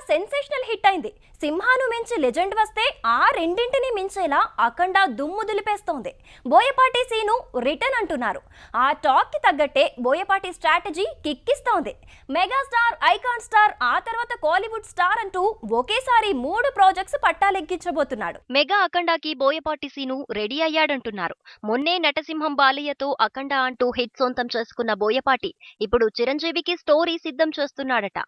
Sensational hit అయింది. సింహాను మించి legend వస్తే ఆ రెండింటిని మించేలా అఖండ దుమ్ము దులిపేస్తోంది. బోయపాటి సీను రిటర్న్ అంటున్నారు. ఆ టాక్ కి తగ్గట్టే బోయపాటి స్ట్రాటజీ కిక్కిస్తోంది. మెగాస్టార్, ఐకాన్ స్టార్, ఆ తర్వాత కాలీవుడ్ స్టార్ అంటూ ఒకేసారి 3 ప్రాజెక్ట్స్ పట్టాలెక్కించబోతున్నాడు. మెగా అఖండాకి బోయపాటి సీను రెడీ అయ్యాడంటున్నారు. మొన్నే నటసింహం బాలయ్యతో అఖండ అంటూ హిట్ సొంతం చేసుకున్న బోయపాటి ఇప్పుడు చిరంజీవికి స్టోరీ సిద్ధం చేస్తున్నాడట.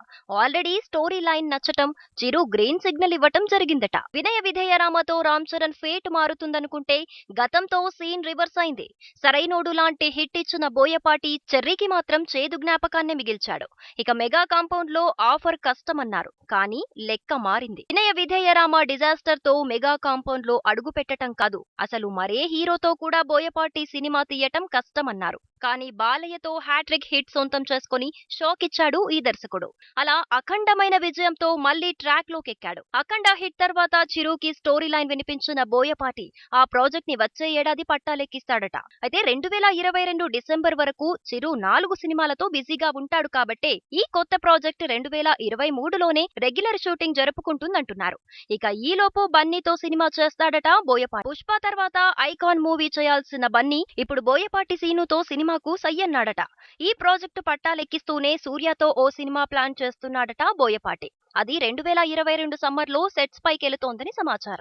ఆల్రెడీ స్టోరీ లైన్ నచ్చటం, చిరు గ్రీన్ సిగ్నల్ ఇవ్వటం జరిగిందట. వినయ విధేయ రామతో రామ్ చరణ్ ఫేట్ మారుతుందనుకుంటే గతంతో సీన్ రివర్స్ అయింది. సరైనోడు లాంటి హిట్ ఇచ్చిన బోయపాటి చెర్రీకి మాత్రం చేదు జ్ఞాపకాన్నే మిగిల్చాడు. ఇక మెగా కాంపౌండ్ లో ఆఫర్ కష్టమన్నారు, కానీ లెక్క మారింది. వినయ విధేయ రామ డిజాస్టర్ తో మెగా కాంపౌండ్ లో అడుగు పెట్టడం కాదు, అసలు మరే హీరోతో కూడా బోయపాటి సినిమా తీయటం కష్టమన్నారు. కానీ బాలయ్యతో హ్యాట్రిక్ హిట్ సొంతం చేసుకుని షాక్ ఇచ్చాడు ఈ దర్శకుడు. అలా అఖండమైన విజయంతో మళ్లీ ట్రాక్ లోకెక్కాడు. అఖండ హిట్ తర్వాత చిరుకి స్టోరీ లైన్ వినిపించిన బోయపాటి ఆ ప్రాజెక్ట్ ని వచ్చే ఏడాది పట్టాలెక్కిస్తాడట. అయితే 2022 డిసెంబర్ వరకు చిరు 4 సినిమాలతో బిజీగా ఉంటాడు కాబట్టే ఈ కొత్త ప్రాజెక్ట్ 2023లోనే రెగ్యులర్ షూటింగ్ జరుపుకుంటుందంటున్నారు. ఇక ఈలోపు బన్నీతో సినిమా చేస్తాడట బోయపాటి. పుష్ప తర్వాత ఐకాన్ మూవీ చేయాల్సిన బన్నీ ఇప్పుడు బోయపాటి సీనుతో సినిమాకు సయ్యన్నాడట. ఈ ప్రాజెక్టు పట్టాలెక్కిస్తూనే సూర్యతో ఓ సినిమా ప్లాన్ చేస్తున్నాడట బోయపాటి. అది 2022 సమ్మర్లో సెట్స్ పైకెళుతోందని సమాచారం.